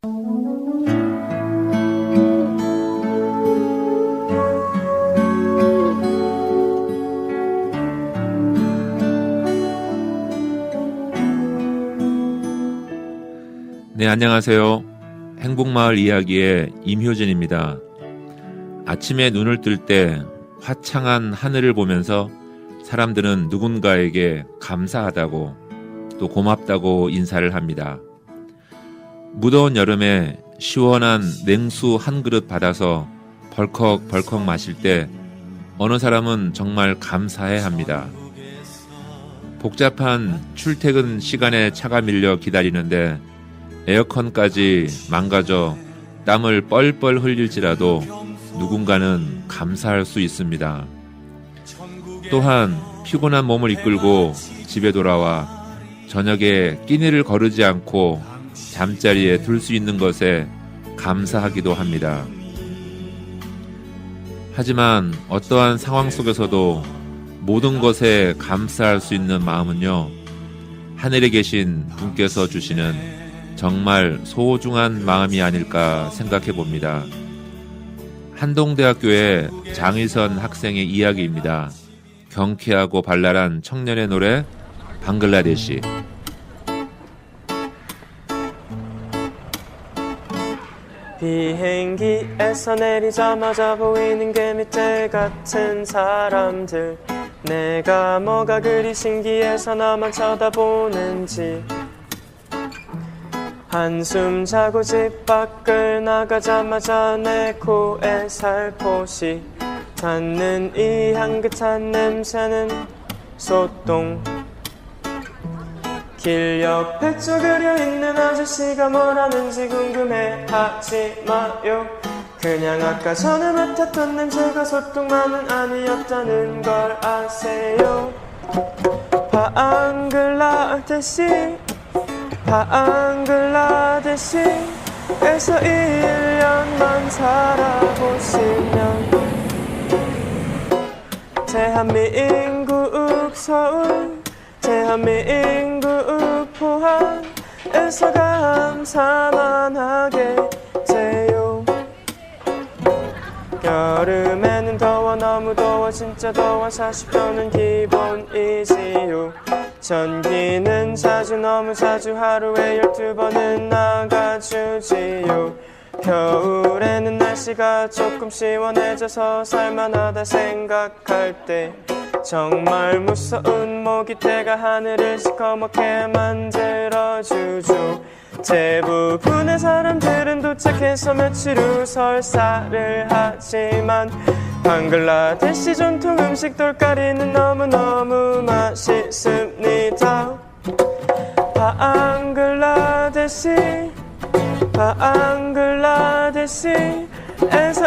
네, 안녕하세요. 행복마을 이야기의 임효진입니다. 아침에 눈을 뜰 때 화창한 하늘을 보면서 사람들은 누군가에게 감사하다고 또 고맙다고 인사를 합니다. 무더운 여름에 시원한 냉수 한 그릇 받아서 벌컥벌컥 마실 때 어느 사람은 정말 감사해 합니다. 복잡한 출퇴근 시간에 차가 밀려 기다리는데 에어컨까지 망가져 땀을 뻘뻘 흘릴지라도 누군가는 감사할 수 있습니다. 또한 피곤한 몸을 이끌고 집에 돌아와 저녁에 끼니를 거르지 않고 잠자리에 들 수 있는 것에 감사하기도 합니다. 하지만 어떠한 상황 속에서도 모든 것에 감사할 수 있는 마음은요, 하늘에 계신 분께서 주시는 정말 소중한 마음이 아닐까 생각해 봅니다. 한동대학교의 장의선 학생의 이야기입니다. 경쾌하고 발랄한 청년의 노래, 방글라데시. 비행기에서 내리자마자 보이는 개미떼 같은 사람들, 내가 뭐가 그리 신기해서 나만 쳐다보는지, 한숨 자고 집 밖을 나가자마자 내 코에 살포시 닿는 이 향긋한 냄새는 소똥. 길 옆에 쪼그려 있는 아저씨가 뭘 하는지 궁금해하지 마요. 그냥 아까 전에 맡았던 냄새가 소똥만은 아니었다는 걸 아세요. 방글라데시, 방글라데시에서 1년만 살아보시면 대한민국 서울, 대한민국 포항에서 감사만 하게 돼요. 여름에는 더워, 너무 더워, 진짜 더워, 40도는 기본이지요. 전기는 자주, 너무 자주, 하루에 12번은 나가주지요. 겨울에는 날씨가 조금 시원해져서 살만하다 생각할 때 정말 무서운 모기떼가 하늘을 시커멓게 만들어주죠. 대부분의 사람들은 도착해서 며칠 후 설사를 하지만 방글라데시 전통 음식 돌가리는 너무너무 맛있습니다. 방글라데시에서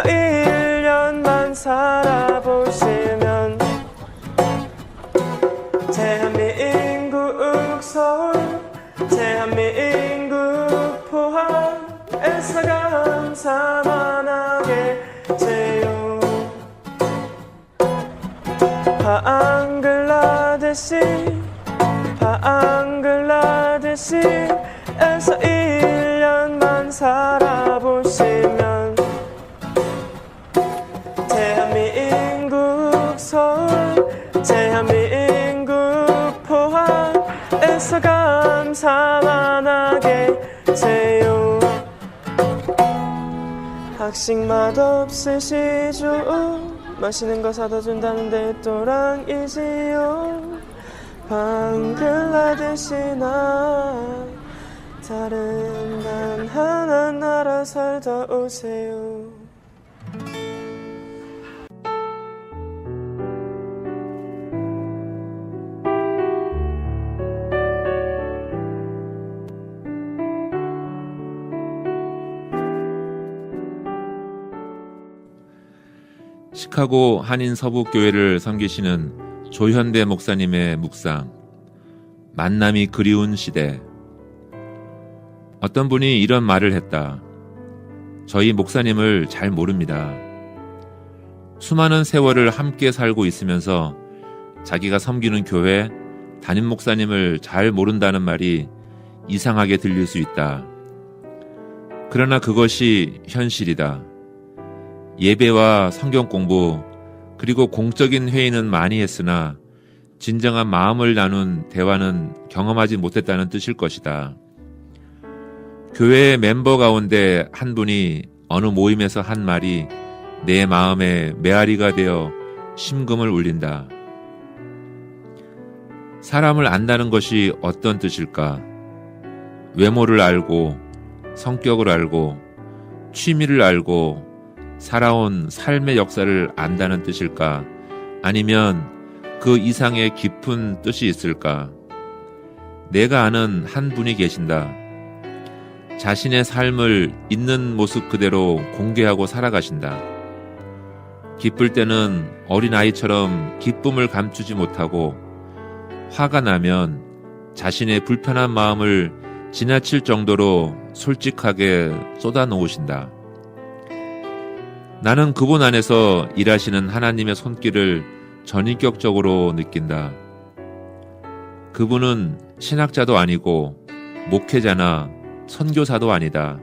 1년만 살아보시면 대한민국 서울, 대한민국 포항에서 감사만 하게 돼요. 방글라데시에서 1년만 살아보시면 대한민국 서울, 대한민국 포항에서 감사만 하게 돼요. 학식 맛없으시죠? 맛있는 거 사다 준다는데 또랑이지요. 방글라데시나 다른 단 하나 나라 살다 오세요. 시카고 한인서북교회를 섬기시는 조현대 목사님의 묵상, 만남이 그리운 시대. 어떤 분이 이런 말을 했다. 저희 목사님을 잘 모릅니다. 수많은 세월을 함께 살고 있으면서 자기가 섬기는 교회, 담임 목사님을 잘 모른다는 말이 이상하게 들릴 수 있다. 그러나 그것이 현실이다. 예배와 성경 공부, 그리고 공적인 회의는 많이 했으나 진정한 마음을 나눈 대화는 경험하지 못했다는 뜻일 것이다. 교회의 멤버 가운데 한 분이 어느 모임에서 한 말이 내 마음에 메아리가 되어 심금을 울린다. 사람을 안다는 것이 어떤 뜻일까? 외모를 알고, 성격을 알고, 취미를 알고, 살아온 삶의 역사를 안다는 뜻일까? 아니면 그 이상의 깊은 뜻이 있을까? 내가 아는 한 분이 계신다. 자신의 삶을 있는 모습 그대로 공개하고 살아가신다. 기쁠 때는 어린아이처럼 기쁨을 감추지 못하고, 화가 나면 자신의 불편한 마음을 지나칠 정도로 솔직하게 쏟아놓으신다. 나는 그분 안에서 일하시는 하나님의 손길을 전인격적으로 느낀다. 그분은 신학자도 아니고 목회자나 선교사도 아니다.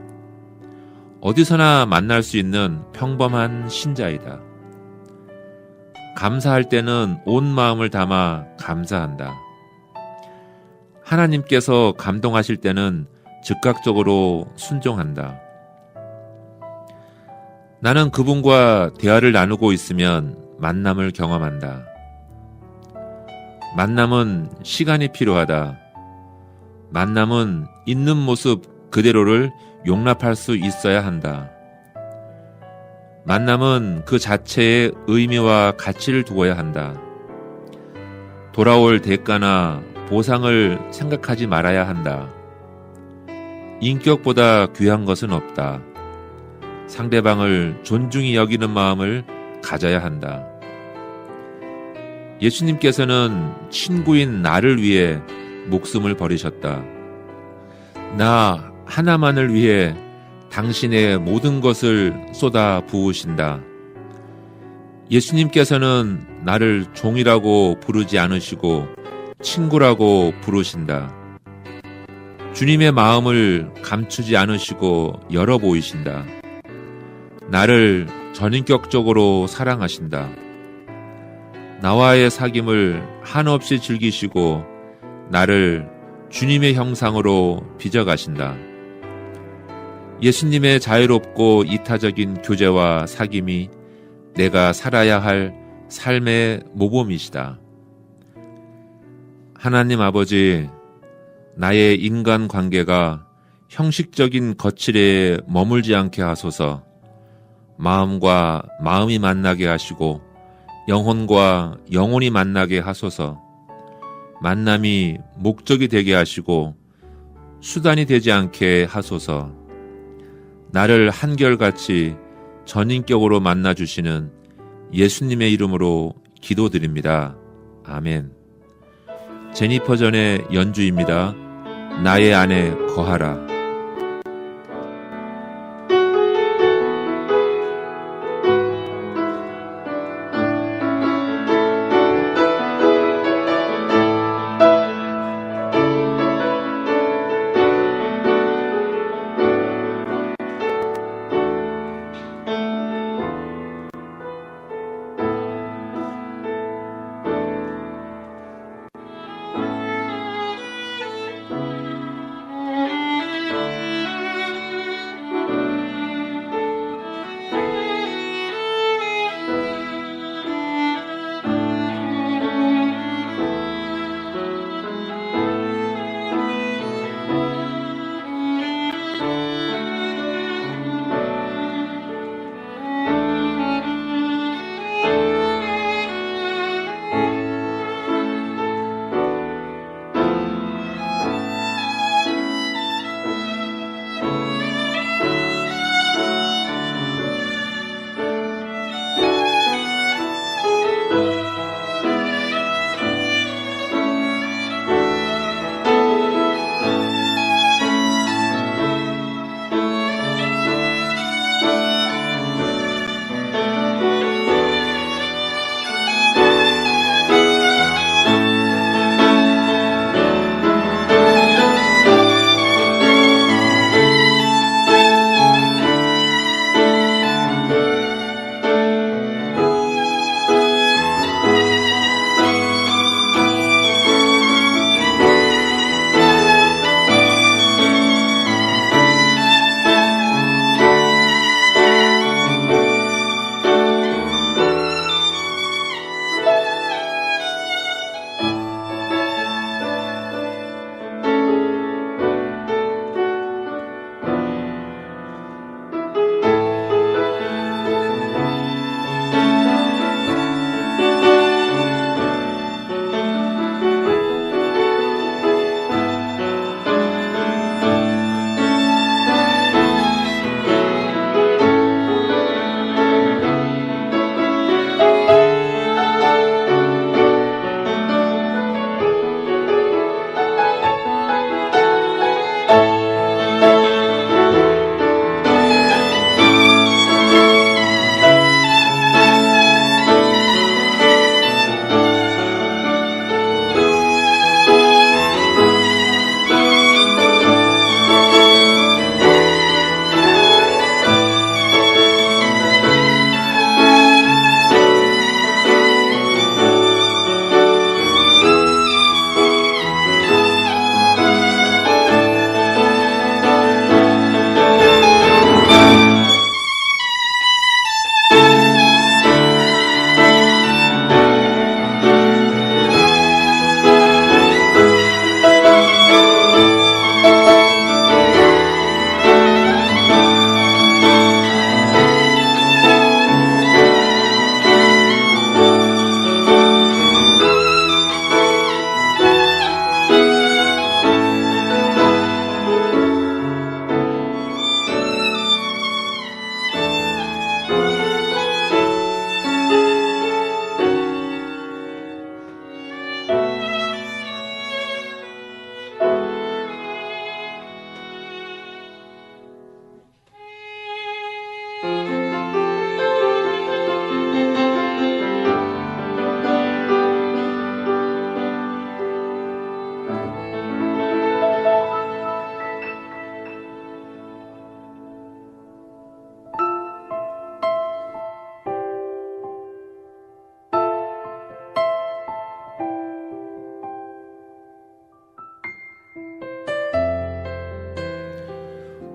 어디서나 만날 수 있는 평범한 신자이다. 감사할 때는 온 마음을 담아 감사한다. 하나님께서 감동하실 때는 즉각적으로 순종한다. 나는 그분과 대화를 나누고 있으면 만남을 경험한다. 만남은 시간이 필요하다. 만남은 있는 모습 그대로를 용납할 수 있어야 한다. 만남은 그 자체의 의미와 가치를 두어야 한다. 돌아올 대가나 보상을 생각하지 말아야 한다. 인격보다 귀한 것은 없다. 상대방을 존중히 여기는 마음을 가져야 한다. 예수님께서는 친구인 나를 위해 목숨을 버리셨다. 나 하나만을 위해 당신의 모든 것을 쏟아 부으신다. 예수님께서는 나를 종이라고 부르지 않으시고 친구라고 부르신다. 주님의 마음을 감추지 않으시고 열어 보이신다. 나를 전인격적으로 사랑하신다. 나와의 사귐을 한없이 즐기시고 나를 주님의 형상으로 빚어가신다. 예수님의 자유롭고 이타적인 교제와 사귐이 내가 살아야 할 삶의 모범이시다. 하나님 아버지, 나의 인간 관계가 형식적인 거칠에 머물지 않게 하소서. 마음과 마음이 만나게 하시고 영혼과 영혼이 만나게 하소서. 만남이 목적이 되게 하시고 수단이 되지 않게 하소서. 나를 한결같이 전인격으로 만나주시는 예수님의 이름으로 기도드립니다. 아멘. 제니퍼 전의 연주입니다. 나의 안에 거하라.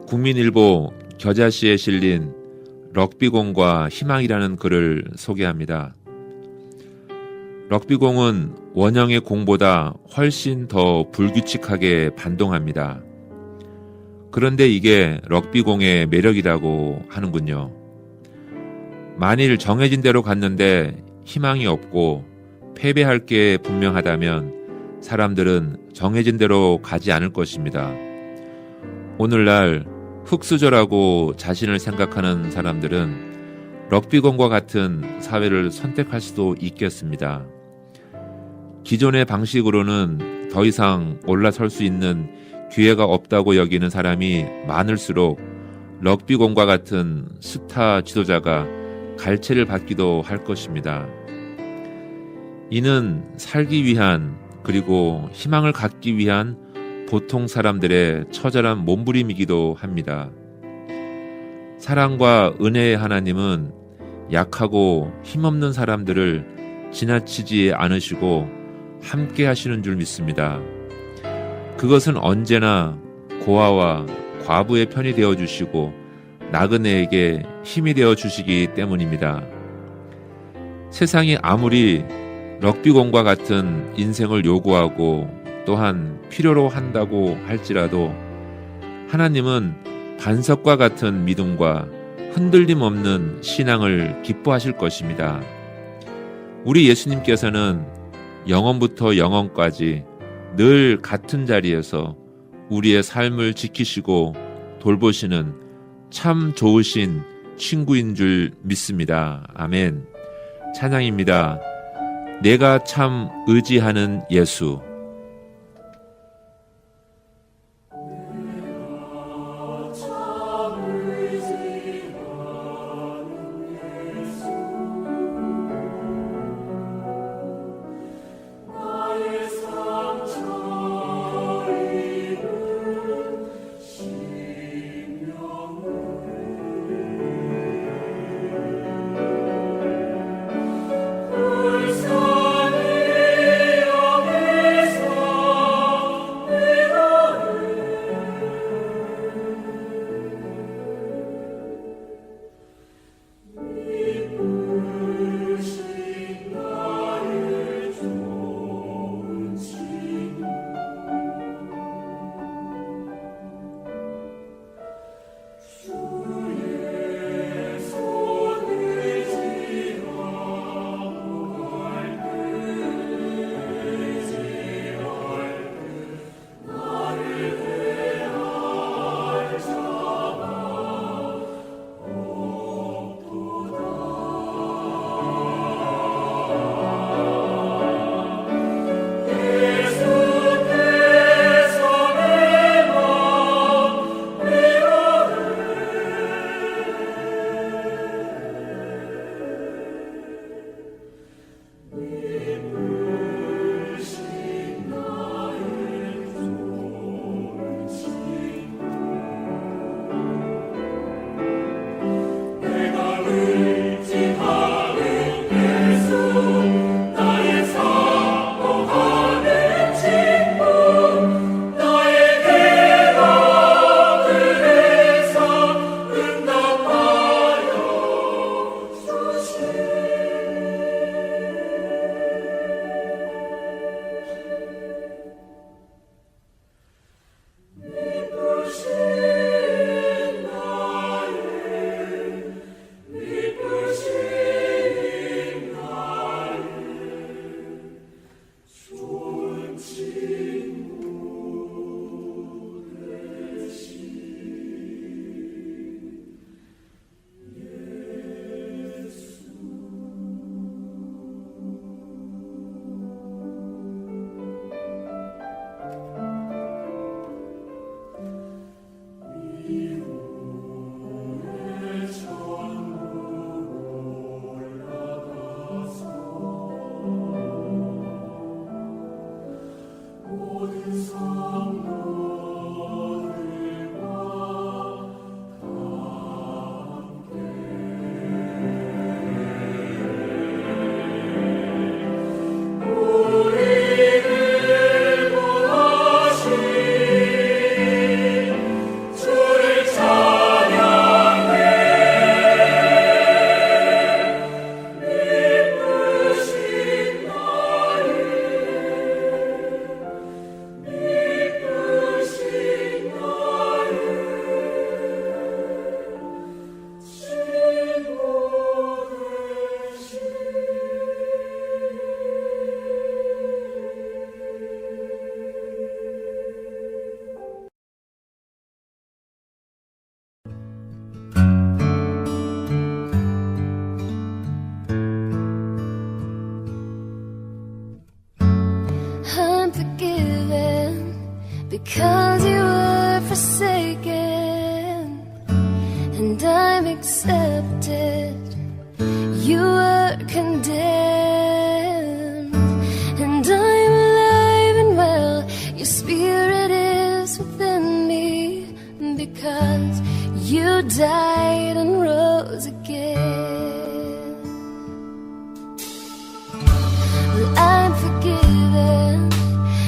국민일보 겨자씨에 실린 럭비공과 희망이라는 글을 소개합니다. 럭비공은 원형의 공보다 훨씬 더 불규칙하게 반동합니다. 그런데 이게 럭비공의 매력이라고 하는군요. 만일 정해진 대로 갔는데 희망이 없고 패배할 게 분명하다면 사람들은 정해진 대로 가지 않을 것입니다. 오늘날 흙수저라고 자신을 생각하는 사람들은 럭비공과 같은 사회를 선택할 수도 있겠습니다. 기존의 방식으로는 더 이상 올라설 수 있는 기회가 없다고 여기는 사람이 많을수록 럭비공과 같은 스타 지도자가 갈채를 받기도 할 것입니다. 이는 살기 위한 그리고 희망을 갖기 위한 보통 사람들의 처절한 몸부림이기도 합니다. 사랑과 은혜의 하나님은 약하고 힘없는 사람들을 지나치지 않으시고 함께 하시는 줄 믿습니다. 그것은 언제나 고아와 과부의 편이 되어주시고 나그네에게 힘이 되어주시기 때문입니다. 세상이 아무리 럭비공과 같은 인생을 요구하고 또한 필요로 한다고 할지라도 하나님은 반석과 같은 믿음과 흔들림 없는 신앙을 기뻐하실 것입니다. 우리 예수님께서는 영원부터 영원까지 늘 같은 자리에서 우리의 삶을 지키시고 돌보시는 참 좋으신 친구인 줄 믿습니다. 아멘. 찬양입니다. 내가 참 의지하는 예수. 불쌍히 여기사 because you were forsaken, and I'm accepted. You were condemned, and I'm alive and well. Your spirit is within me, because you died and rose again. Well, I'm forgiven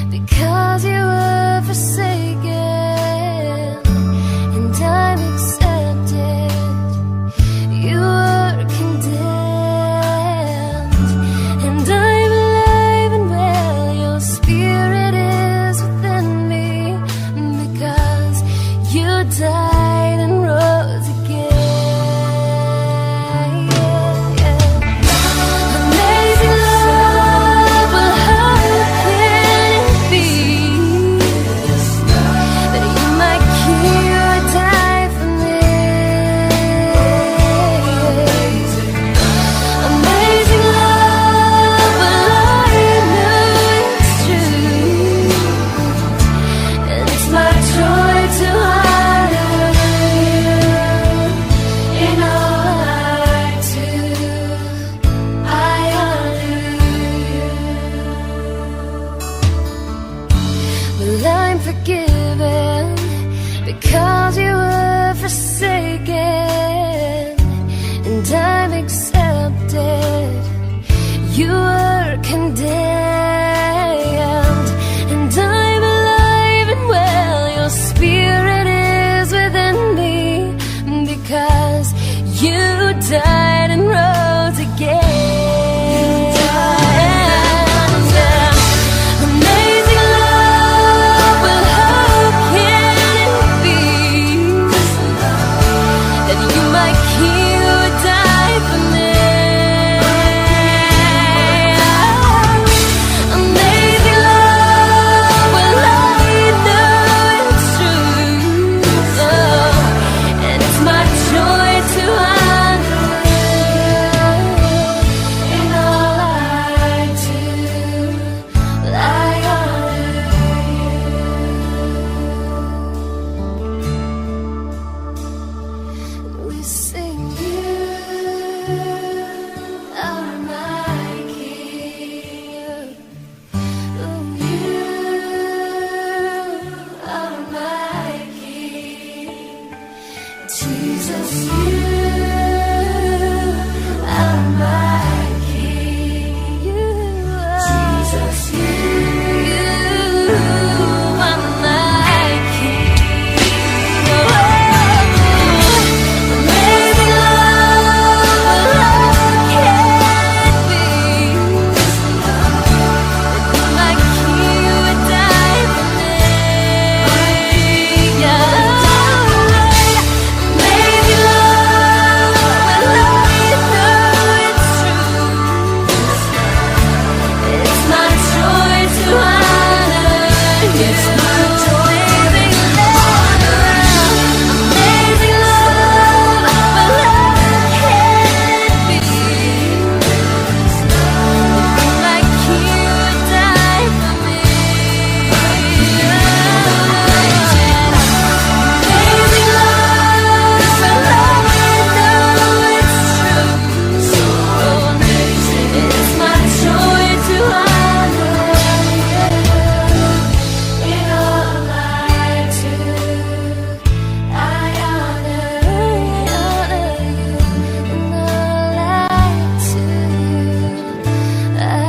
because you were forsaken, and I'm accepted. You were condemned, and I'm alive and well. Your spirit is within me, because you died and rose again. Amazing love, well, how can it be that you might kill or die for me? Amazing love, well, I know it's true, and it's my joy to honor you in all I do. I honor you. Well, I'm forgiven because you were forsaken, and I'm accepted. You were condemned, and I'm alive and well. Your spirit is within me, because you died and rose again. Amazing love, well, how can it be that you might kill or die for me? Amazing love, well, I know it's true, and it's my joy to honor you in all I do. I honor you. We sing you are my King. Oh, you are my King. Jesus, you are my King. Jesus, you are my King. Amazing love, how can it be that you might kill or die for me? Amazing love, well, I know it's true. It's my joy to honor you. It's my joy, amazing love. Amazing love, well, how can it be that you might kill or die for me? Amazing love, well, I know it's true. So amazing, it's my joy to honor you in all I do. I honor you in all I do. I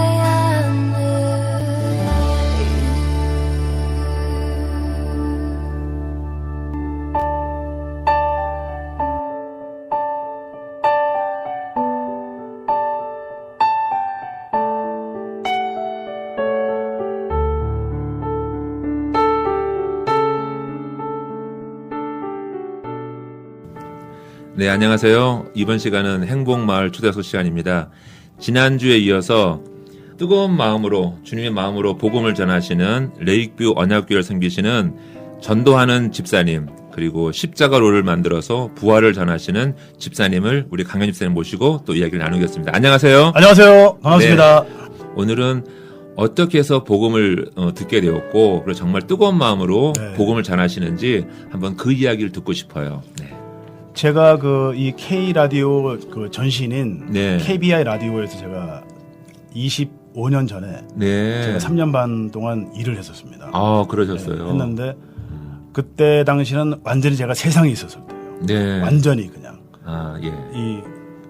네, 안녕하세요. 이번 시간은 행복마을 초대석 시간입니다. 지난주에 이어서 뜨거운 마음으로 주님의 마음으로 복음을 전하시는 레이크뷰 언약교회를 섬기시는 전도하는 집사님, 그리고 십자가로를 만들어서 부활을 전하시는 집사님을 우리 강현 집사님 모시고 또 이야기를 나누겠습니다. 안녕하세요. 안녕하세요. 반갑습니다. 오늘은 어떻게 해서 복음을 듣게 되었고 그리고 정말 뜨거운 마음으로 네. 복음을 전하시는지 한번 그 이야기를 듣고 싶어요. 네. 제가 그 이 K 라디오 그 전신인 네. KBI 라디오에서 제가 25년 전에 네. 제가 3년 반 동안 일을 했었습니다. 아, 그러셨어요. 했는데 그때 당시는 완전히 제가 세상에 있었을 때예요. 네. 완전히 그냥 아, 예. 이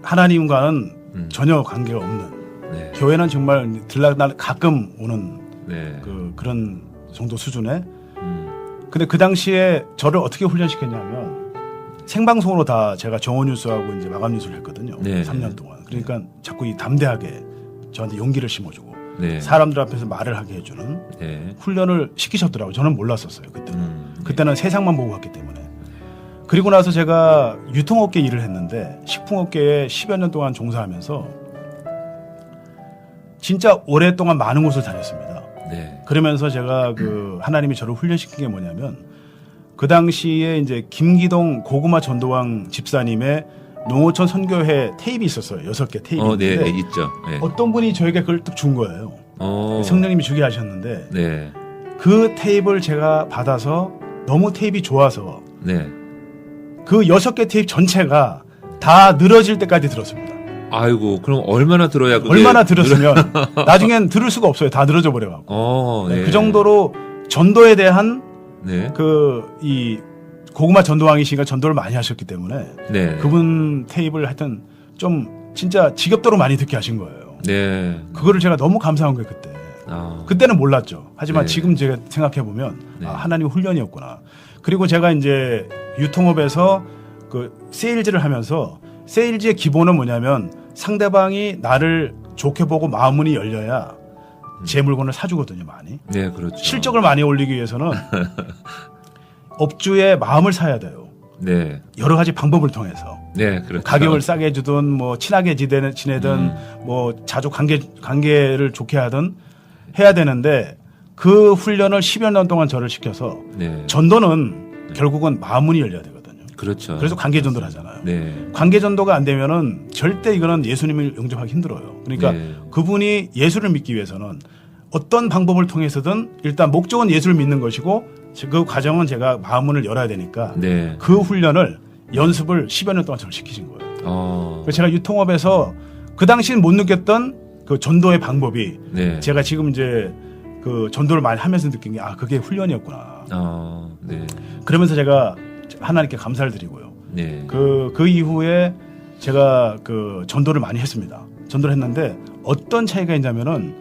하나님과는 전혀 관계가 없는 네. 교회는 정말 들락날 가끔 오는 네. 그런 정도 수준에 근데 그 당시에 저를 어떻게 훈련시켰냐면 생방송으로 다 제가 정오 뉴스하고 이제 마감 뉴스를 했거든요. 네. 3년 동안. 그러니까 자꾸 이 담대하게 저한테 용기를 심어주고 네. 사람들 앞에서 말을 하게 해주는 네. 훈련을 시키셨더라고요. 저는 몰랐었어요. 그때는. 그때는 세상만 보고 갔기 때문에. 그리고 나서 제가 유통업계 일을 했는데 식품업계에 10여 년 동안 종사하면서 진짜 오랫동안 많은 곳을 다녔습니다. 네. 그러면서 제가 그 하나님이 저를 훈련시킨 게 뭐냐면 그 당시에 이제 김기동 고구마 전도왕 집사님의 농어촌 선교회 테이프 있었어요. 6개 테이프. 네, 있는데 네, 있죠. 네. 어떤 분이 저에게 그걸 딱 준 거예요. 성령님이 주게 하셨는데 네. 그 테이프를 제가 받아서 너무 테이프가 좋아서 네. 그 6개 테이프 전체가 다 늘어질 때까지 들었습니다. 아이고, 그럼 얼마나 들어야 그게 얼마나 들었으면 나중엔 들을 수가 없어요. 다 늘어져 버려갖고. 네. 그 정도로 전도에 대한 네. 이 고구마 전도왕이시니까 전도를 많이 하셨기 때문에 네. 그분 테이프를 하여튼 좀 진짜 지겹도록 많이 듣게 하신 거예요. 네. 그거를 제가 너무 감사한 거예요, 그때. 아. 그때는 몰랐죠. 하지만 네. 지금 제가 생각해보면 네. 아, 하나님 훈련이었구나. 그리고 제가 이제 유통업에서 그 세일즈를 하면서 세일즈의 기본은 뭐냐면 상대방이 나를 좋게 보고 마음문이 열려야 제 물건을 사주거든요, 많이. 네, 그렇죠. 실적을 많이 올리기 위해서는 업주의 마음을 사야 돼요. 네. 여러 가지 방법을 통해서. 네, 그렇죠. 가격을 싸게 주든 뭐 친하게 지내든 뭐 자주 관계를 좋게 하든 해야 되는데 그 훈련을 10여 년 동안 저를 시켜서 네. 전도는 결국은 마음문이 열려야 되거든요. 그렇죠. 그래서 관계 전도를 하잖아요. 네. 관계 전도가 안 되면은 절대 이거는 예수님을 영접하기 힘들어요. 그러니까 네. 그분이 예수를 믿기 위해서는 어떤 방법을 통해서든 일단 목적은 예수를 믿는 것이고 그 과정은 제가 마음문을 열어야 되니까 네. 그 훈련을 연습을 10여 년 동안 저를 시키신 거예요. 그래서 제가 유통업에서 그 당시엔 못 느꼈던 그 전도의 방법이 네. 제가 지금 이제 그 전도를 많이 하면서 느낀 게 아, 그게 훈련이었구나. 네. 그러면서 제가 하나님께 감사를 드리고요. 네. 그 이후에 제가 그 전도를 많이 했습니다. 전도를 했는데 어떤 차이가 있냐면은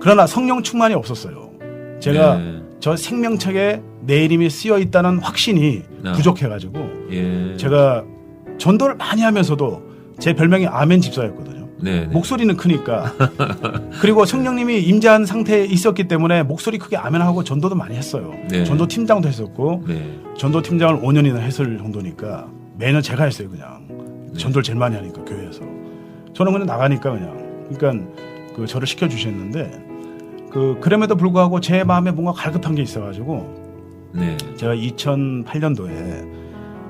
그러나 성령 충만이 없었어요. 제가 네. 저 생명책에 내 이름이 쓰여 있다는 확신이 부족해가지고 예. 제가 전도를 많이 하면서도 제 별명이 아멘 집사였거든요. 네. 목소리는 크니까 그리고 성령님이 임재한 상태에 있었기 때문에 목소리 크게 아멘하고 전도도 많이 했어요. 네. 전도 팀장도 했었고 네. 전도 팀장을 5년이나 했을 정도니까 매년 제가 했어요. 그냥 네. 전도를 제일 많이 하니까 교회에서 저는 그냥 나가니까 그러니까 그 저를 시켜 주셨는데 그럼에도 불구하고 제 마음에 뭔가 갈급한 게 있어가지고 네. 제가 2008년도에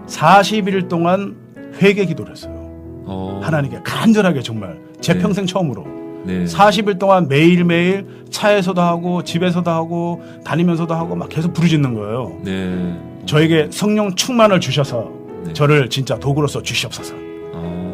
40일 동안 회개 기도를 했어요. 하나님께 간절하게 정말 제 네. 평생 처음으로 네. 40일 동안 매일매일 차에서도 하고 집에서도 하고 다니면서도 하고 막 계속 부르짖는 거예요. 네. 저에게 성령 충만을 주셔서 네. 저를 진짜 도구로 써 주시옵소서.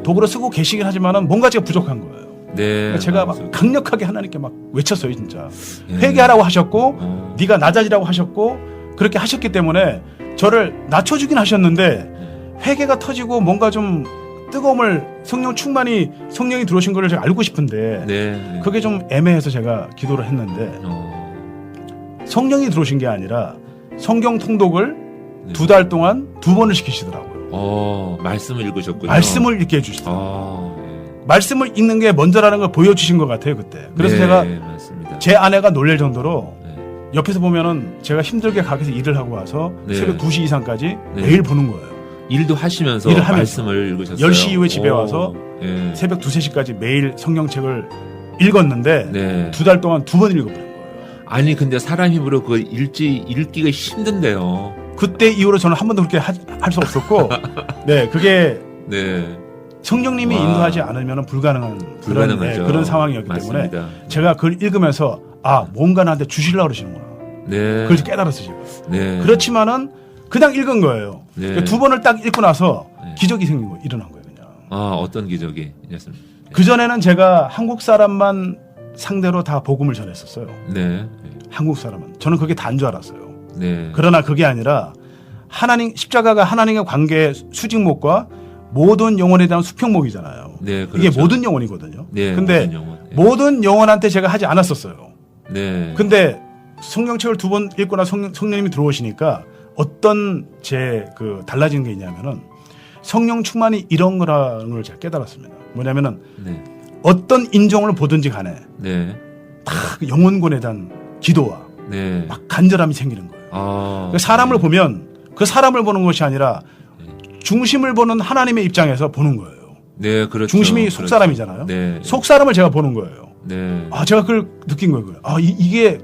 도구로 쓰고 계시긴 하지만은 뭔가 제가 부족한 거예요. 네. 그러니까 제가 막 강력하게 하나님께 막 외쳤어요, 진짜. 예. 회개하라고 하셨고 네가 낮아지라고 하셨고 그렇게 하셨기 때문에 저를 낮춰주긴 하셨는데 회개가 터지고 뭔가 좀 뜨거움을 성령 충만히 성령이 들어오신 거를 제가 알고 싶은데 네. 그게 좀 애매해서 제가 기도를 했는데 성령이 들어오신 게 아니라 성경 통독을 네. 2달 동안 2번을 시키시더라고요. 말씀을 읽으셨군요. 말씀을 읽게 해주시더라고요. 네. 말씀을 읽는 게 먼저라는 걸 보여주신 것 같아요, 그때. 그래서 네, 제가 맞습니다. 제 아내가 놀랄 정도로 네. 옆에서 보면은 제가 힘들게 가게에서 일을 하고 와서 네. 새벽 2시 이상까지 네. 매일 보는 거예요. 일도 하시면서 일을 하면서. 말씀을 읽으셨어요. 10시 이후에 집에 와서 예. 새벽 2, 3시까지 매일 성경책을 읽었는데 네. 2달 동안 2번 읽어버린 거예요. 아니 근데 사람 힘으로 그걸 읽기가 힘든데요. 그때 이후로 저는 한 번도 그렇게 할 수 없었고 네, 그게 네. 성령님이 와. 인도하지 않으면 불가능한 불가능하죠. 그런 상황이었기 때문에 맞습니다. 제가 그걸 읽으면서 뭔가 나한테 주시려고 그러시는구나. 네. 그래서 깨달았어요, 제가. 네. 그렇지만은 그냥 읽은 거예요. 네. 두 번을 딱 읽고 나서 네. 기적이 생긴 거예요. 일어난 거예요, 그냥. 어떤 기적이 있었습니까? 그전에는 제가 한국 사람만 상대로 다 복음을 전했었어요. 네. 한국 사람은. 저는 그게 다인 줄 알았어요. 네. 그러나 그게 아니라 하나님, 십자가가 하나님의 관계의 수직목과 모든 영혼에 대한 수평목이잖아요. 네, 이게 그렇죠. 모든 영혼이거든요. 네, 근데 모든 영혼. 네. 모든 영혼한테 제가 하지 않았었어요. 네. 근데 성경책을 두 번 읽거나 성령님이 들어오시니까 어떤 제 그 달라진 게 있냐면은 성령 충만이 이런 거라는 걸 제가 깨달았습니다. 뭐냐면은 네. 어떤 인종을 보든지 간에 네. 다 그 영혼군에 대한 기도와 네. 막 간절함이 생기는 거예요. 그 사람을 네. 보면 그 사람을 보는 것이 아니라 중심을 보는 하나님의 입장에서 보는 거예요. 네, 그렇죠. 중심이 그렇죠. 속사람이잖아요. 네. 속사람을 제가 보는 거예요. 네. 제가 그걸 느낀 거예요. 이게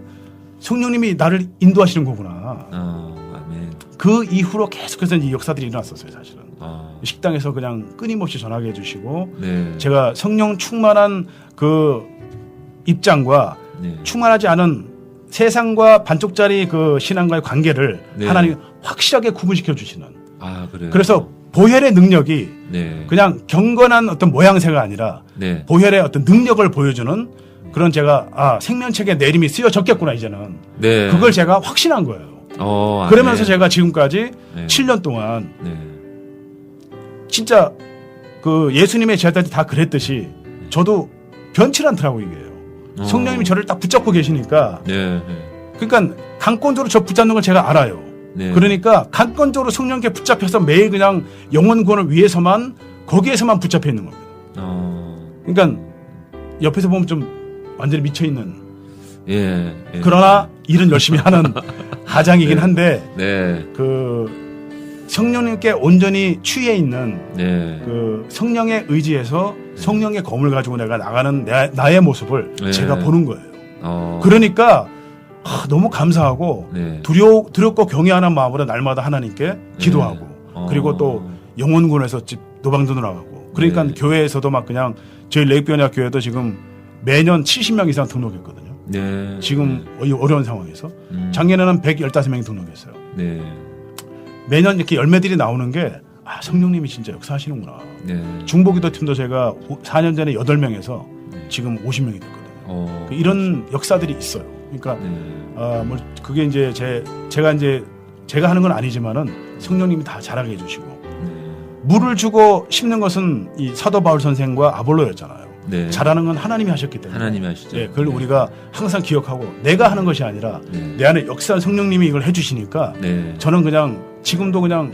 성령님이 나를 인도하시는 거구나. 아멘. 그 이후로 계속해서 이 역사들이 일어났었어요, 사실은. 아. 식당에서 그냥 끊임없이 전하게 해주시고, 네. 제가 성령 충만한 그 입장과 네. 충만하지 않은 세상과 반쪽짜리 그 신앙과의 관계를 네. 하나님이 확실하게 구분시켜 주시는. 그래요. 그래서 보혈의 능력이 네. 그냥 경건한 어떤 모양새가 아니라 네. 보혈의 어떤 능력을 보여주는 그런 제가 생명책에 내 이름이 쓰여졌겠구나 이제는. 네. 그걸 제가 확신한 거예요. 그러면서 제가 지금까지 네. 7년 동안 네. 진짜 그 예수님의 제자들이 다 그랬듯이 저도 변치 않더라고 이게요. 성령님이 저를 딱 붙잡고 계시니까. 네. 그러니까 강권적으로 저 붙잡는 걸 제가 알아요. 네. 그러니까 강권적으로 성령께 붙잡혀서 매일 그냥 영혼 구원을 위해서만 거기에서만 붙잡혀 있는 겁니다. 그러니까 옆에서 보면 좀 완전히 미쳐 있는. 예. 그러나 일은 열심히 하는 가장이긴 네. 한데 네. 그 성령님께 온전히 취해 있는 네. 그 성령의 의지에서 성령의 검을 가지고 내가 나가는 나의 모습을 네. 제가 보는 거예요. 그 그러니까 너무 감사하고 네. 두렵고 경외하는 마음으로 날마다 하나님께 기도하고 그리고 또 영혼군에서 노방도 나가고 그러니까 네. 교회에서도 막 그냥 저희 레이크변학 교회도 지금 매년 70명 이상 등록했거든요. 네. 지금 어려운 상황에서 작년에는 115명이 등록했어요. 네. 매년 이렇게 열매들이 나오는 게 성령님이 진짜 역사하시는구나. 네. 중보기도 팀도 제가 4년 전에 8명에서 지금 50명이 됐거든요. 이런 역사들이 있어요. 그러니까 뭐 그게 이제 제가 하는 건 아니지만은 성령님이 다 잘하게 해주시고 물을 주고 심는 것은 이 사도 바울 선생과 아볼로였잖아요. 네. 잘하는 건 하나님이 하셨기 때문에. 하나님이 하시죠. 네, 그걸 네. 우리가 항상 기억하고 내가 하는 것이 아니라 내 안에 역사한 성령님이 이걸 해주시니까 저는 그냥 지금도 그냥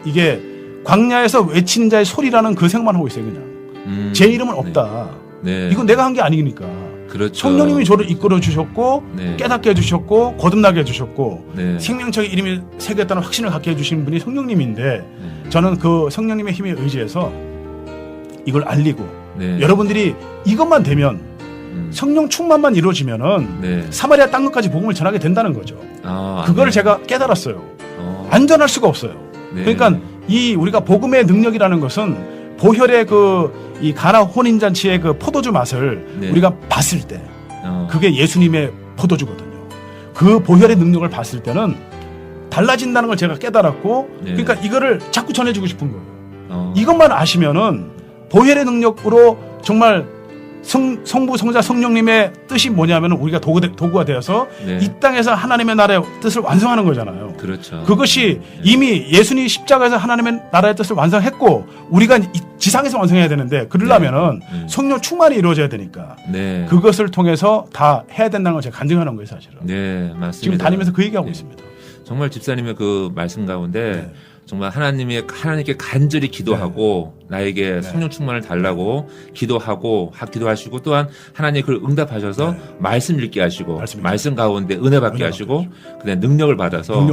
이게 광야에서 외치는 자의 소리라는 그 생각만 하고 있어요. 그냥 제 이름은 없다. 네. 이건 내가 한 게 아니니까. 그렇죠. 성령님이 저를 이끌어 주셨고 깨닫게 해주셨고 거듭나게 해주셨고 생명책의 이름이 새겼다는 확신을 갖게 해주신 분이 성령님인데 저는 그 성령님의 힘에 의지해서 이걸 알리고 여러분들이 이것만 되면 성령 충만만 이루어지면은 사마리아 땅 끝까지 복음을 전하게 된다는 거죠. 그거를 제가 깨달았어요. 안전할 수가 없어요. 그러니까 이 우리가 복음의 능력이라는 것은 보혈의 이 가나 혼인잔치의 그 포도주 맛을 우리가 봤을 때 그게 예수님의 포도주거든요. 그 보혈의 능력을 봤을 때는 달라진다는 걸 제가 깨달았고 그러니까 이거를 자꾸 전해주고 싶은 거예요. 이것만 아시면은 보혈의 능력으로 정말 성부 성자 성령님의 뜻이 뭐냐면 우리가 도구가 되어서 이 땅에서 하나님의 나라의 뜻을 완성하는 거잖아요. 그렇죠. 그것이 이미 예수님이 십자가에서 하나님의 나라의 뜻을 완성했고 우리가 이 지상에서 완성해야 되는데 그러려면은 성령 충만이 이루어져야 되니까 그것을 통해서 다 해야 된다는 걸 제가 간증하는 거예요, 사실은. 네, 맞습니다. 지금 다니면서 그 얘기하고 있습니다. 정말 집사님의 그 말씀 가운데 정말 하나님께 간절히 기도하고 나에게 성령 충만을 달라고 기도하시고 또한 하나님 그걸 응답하셔서 말씀 읽게 하시고 말씀 가운데 은혜 받게 하시고 그다음에 능력을 받아서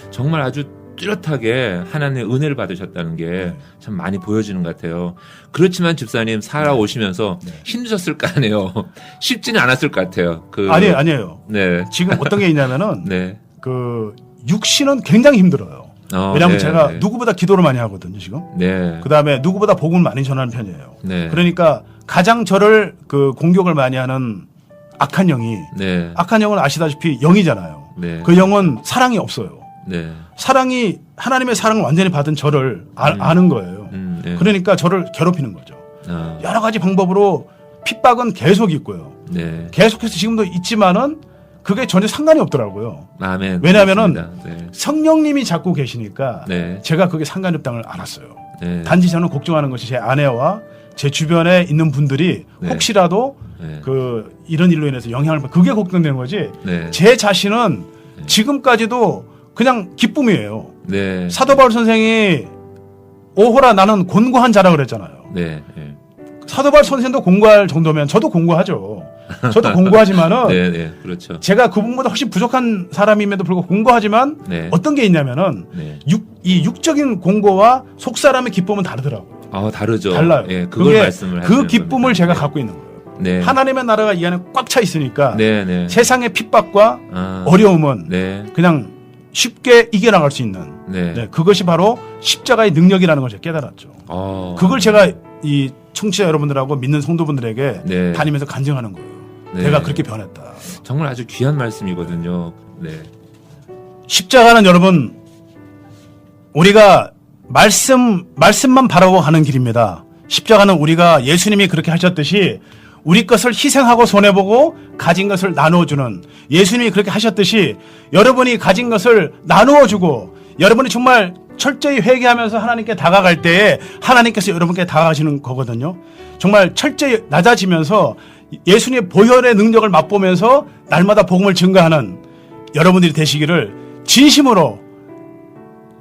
정말 아주 뚜렷하게 하나님의 은혜를 받으셨다는 게 참 많이 보여지는 것 같아요. 그렇지만 집사님 살아오시면서 힘드셨을 거 아니에요. 쉽지는 않았을 것 같아요. 아니에요. 지금 어떤 게 있냐면은 그 육신은 굉장히 힘들어요. 왜냐하면 제가 누구보다 기도를 많이 하거든요, 지금. 그 다음에 누구보다 복음을 많이 전하는 편이에요. 그러니까 가장 저를 그 공격을 많이 하는 악한 영이 네. 악한 영은 아시다시피 영이잖아요. 네. 그 영은 사랑이 없어요. 네. 사랑이 하나님의 사랑을 완전히 받은 저를 아는 거예요. 네. 그러니까 저를 괴롭히는 거죠. 아, 여러 가지 방법으로 핍박은 계속 있고요. 네. 계속해서 지금도 있지만은 그게 전혀 상관이 없더라고요. 아멘. 왜냐하면은 그렇습니다. 네. 성령님이 잡고 계시니까 네. 제가 그게 상관이 없다는 걸 알았어요. 네. 단지 저는 걱정하는 것이 제 아내와 제 주변에 있는 분들이 네. 혹시라도 네. 그 이런 일로 인해서 영향을 받 그게 걱정되는 거지. 네. 제 자신은 지금까지도 그냥 기쁨이에요. 네. 사도 바울 선생이 오호라 나는 곤고한 자라 그랬잖아요. 네. 네. 사도 바울 선생도 공부할 정도면 저도 공부하죠. 저도 공부하지만은 네. 네. 그렇죠. 제가 그분보다 훨씬 부족한 사람임에도 불구하고 공부하지만 네. 어떤 게 있냐면은 네. 이 육적인 공고와 속사람의 기쁨은 다르더라고요. 아, 다르죠. 달라요. 예, 그걸 그게 말씀을 그 하시는 기쁨을 겁니다. 제가 네. 갖고 있는 거예요. 네. 하나님의 나라가 이 안에 꽉 차 있으니까 네, 네. 세상의 핍박과 아, 어려움은 네. 그냥 쉽게 이겨나갈 수 있는 네. 네, 그것이 바로 십자가의 능력이라는 걸 제가 깨달았죠. 어. 그걸 제가 이 청취자 여러분들하고 믿는 성도분들에게 네. 다니면서 간증하는 거예요. 네. 내가 그렇게 변했다. 정말 아주 귀한 말씀이거든요. 네. 십자가는 여러분 우리가 말씀만 바라고 가는 길입니다. 십자가는 우리가 예수님이 그렇게 하셨듯이 우리 것을 희생하고 손해보고 가진 것을 나누어주는 예수님이 그렇게 하셨듯이 여러분이 가진 것을 나누어주고 여러분이 정말 철저히 회개하면서 하나님께 다가갈 때에 하나님께서 여러분께 다가가시는 거거든요. 정말 철저히 낮아지면서 예수님의 보혈의 능력을 맛보면서 날마다 복음을 증거하는 여러분들이 되시기를 진심으로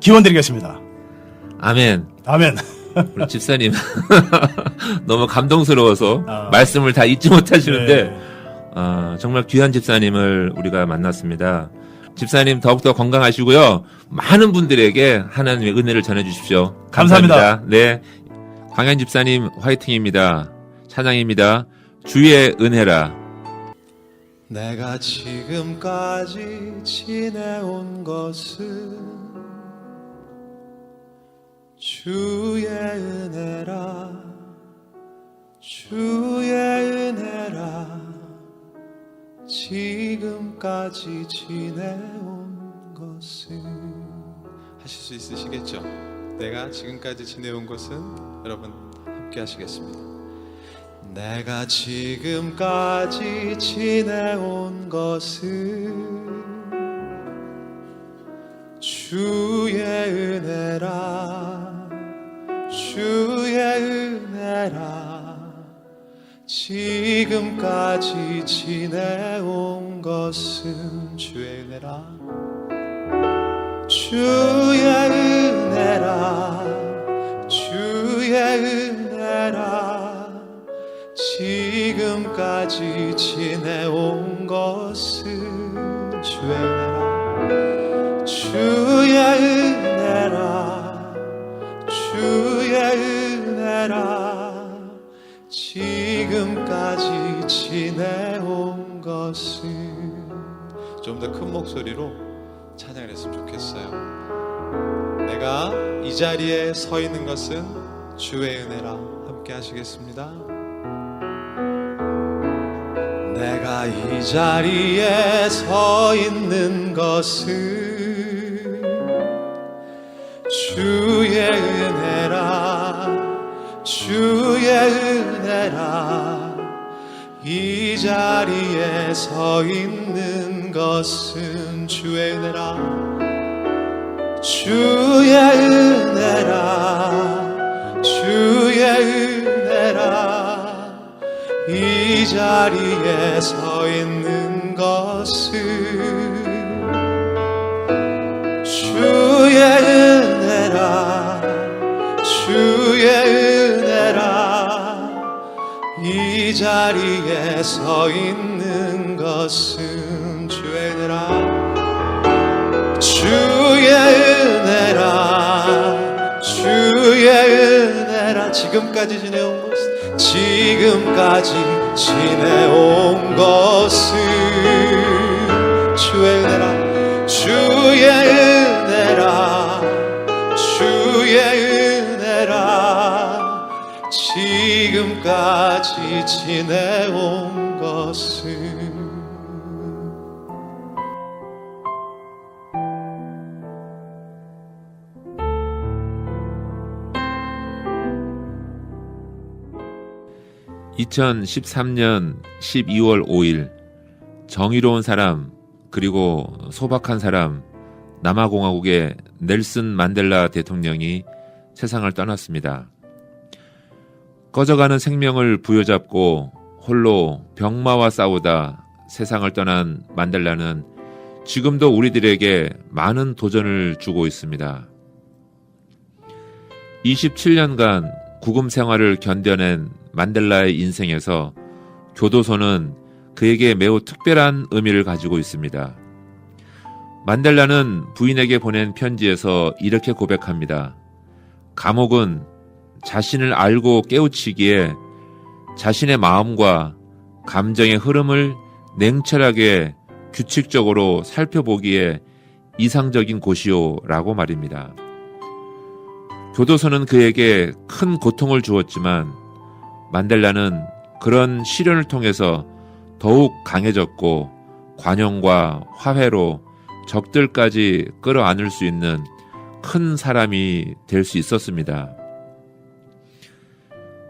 기원드리겠습니다. 아멘. 아멘. 우리 집사님 너무 감동스러워서 아. 말씀을 다 잊지 못하시는데 네. 정말 귀한 집사님을 우리가 만났습니다. 집사님 더욱더 건강하시고요. 많은 분들에게 하나님의 은혜를 전해주십시오. 감사합니다. 네, 광현 집사님 화이팅입니다. 찬양입니다. 주의 은혜라. 내가 지금까지 지내온 것은 주의 은혜라 주의 은혜라 지금까지 지내온 것은 하실 수 있으시겠죠? 내가 지금까지 지내온 것은 여러분 함께 하시겠습니다. 내가 지금까지 지내온 것은 주의 은혜라 주의 은혜라 지금까지 지내온 것은 주의 은혜라 주의 은혜라 주의 은혜라 지금까지 지내온 것은 주의 은혜라 주의 은혜라 주의 은혜라 지금까지 지내온 것은 좀 더 큰 목소리로 찬양을 했으면 좋겠어요. 내가 이 자리에 서 있는 것은 주의 은혜라 함께 하시겠습니다. 내가 이 자리에 서 있는 것은 주의 은혜라 주의 은혜라 이 자리에 서 있는 것은 주의 은혜라 주의 은혜라 주의 은혜라 이 자리에 서 있는 것은 주의 은혜라 주의 은혜라 이 자리에 서 있는 것은 주의 은혜라 주의 은혜라 주의 은혜라 지금까지 지내온 것은 지금까지 지내온 것은 주의 은혜라 주의 은혜라 주의 은혜라 지금까지 지내온 것은 2013년 12월 5일 정의로운 사람 그리고 소박한 사람 남아공화국의 넬슨 만델라 대통령이 세상을 떠났습니다. 꺼져가는 생명을 부여잡고 홀로 병마와 싸우다 세상을 떠난 만델라는 지금도 우리들에게 많은 도전을 주고 있습니다. 27년간 구금 생활을 견뎌낸 만델라의 인생에서 교도소는 그에게 매우 특별한 의미를 가지고 있습니다. 만델라는 부인에게 보낸 편지에서 이렇게 고백합니다. 감옥은 자신을 알고 깨우치기에 자신의 마음과 감정의 흐름을 냉철하게 규칙적으로 살펴보기에 이상적인 곳이요 라고 말입니다. 교도소는 그에게 큰 고통을 주었지만 만델라는 그런 시련을 통해서 더욱 강해졌고 관용과 화해로 적들까지 끌어안을 수 있는 큰 사람이 될 수 있었습니다.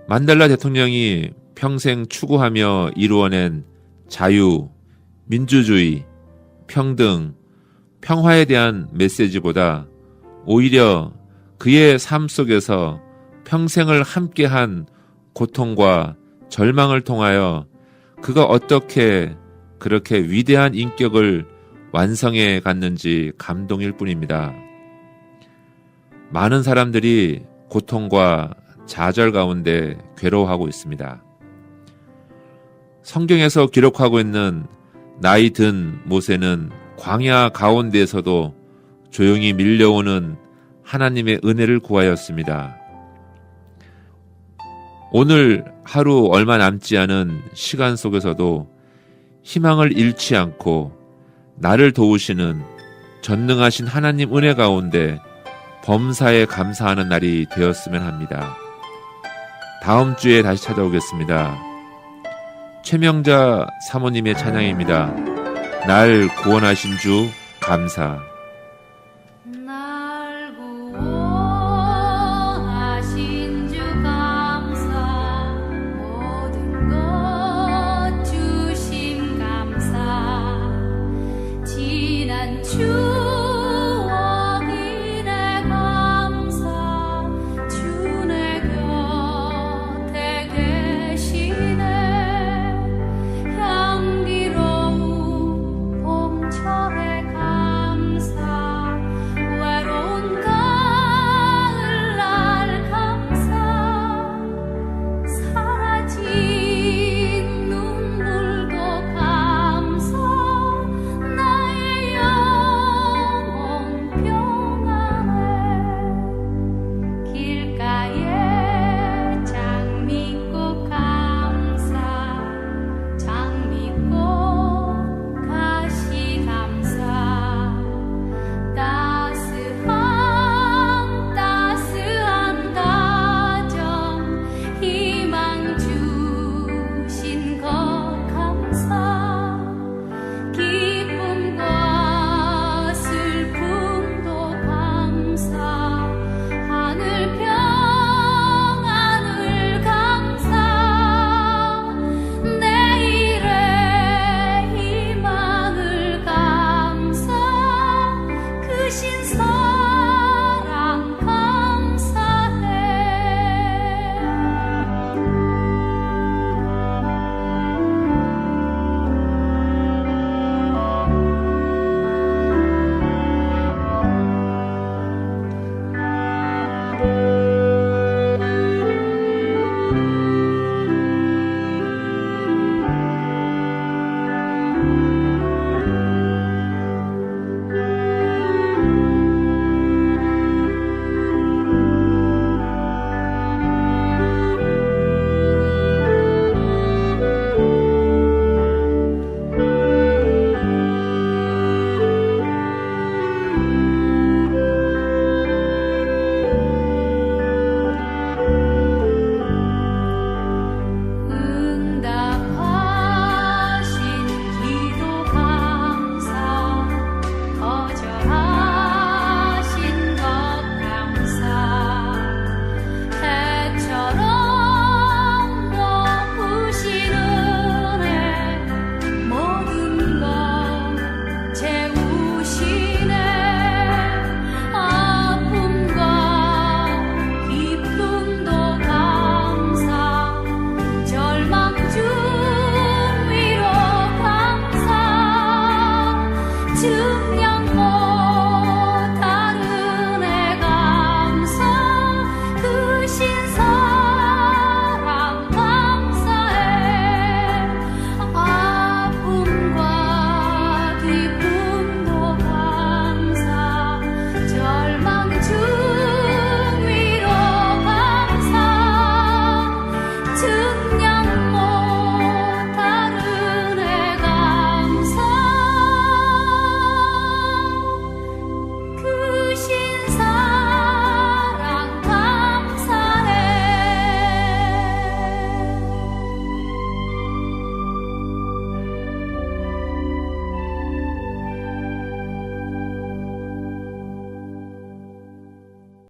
만델라 대통령이 평생 추구하며 이루어낸 자유, 민주주의, 평등, 평화에 대한 메시지보다 오히려 그의 삶 속에서 평생을 함께한 고통과 절망을 통하여 그가 어떻게 그렇게 위대한 인격을 완성해 갔는지 감동일 뿐입니다. 많은 사람들이 고통과 좌절 가운데 괴로워하고 있습니다. 성경에서 기록하고 있는 나이 든 모세는 광야 가운데에서도 조용히 밀려오는 하나님의 은혜를 구하였습니다. 오늘 하루 얼마 남지 않은 시간 속에서도 희망을 잃지 않고 나를 도우시는 전능하신 하나님 은혜 가운데 범사에 감사하는 날이 되었으면 합니다. 다음 주에 다시 찾아오겠습니다. 최명자 사모님의 찬양입니다. 날 구원하신 주 감사.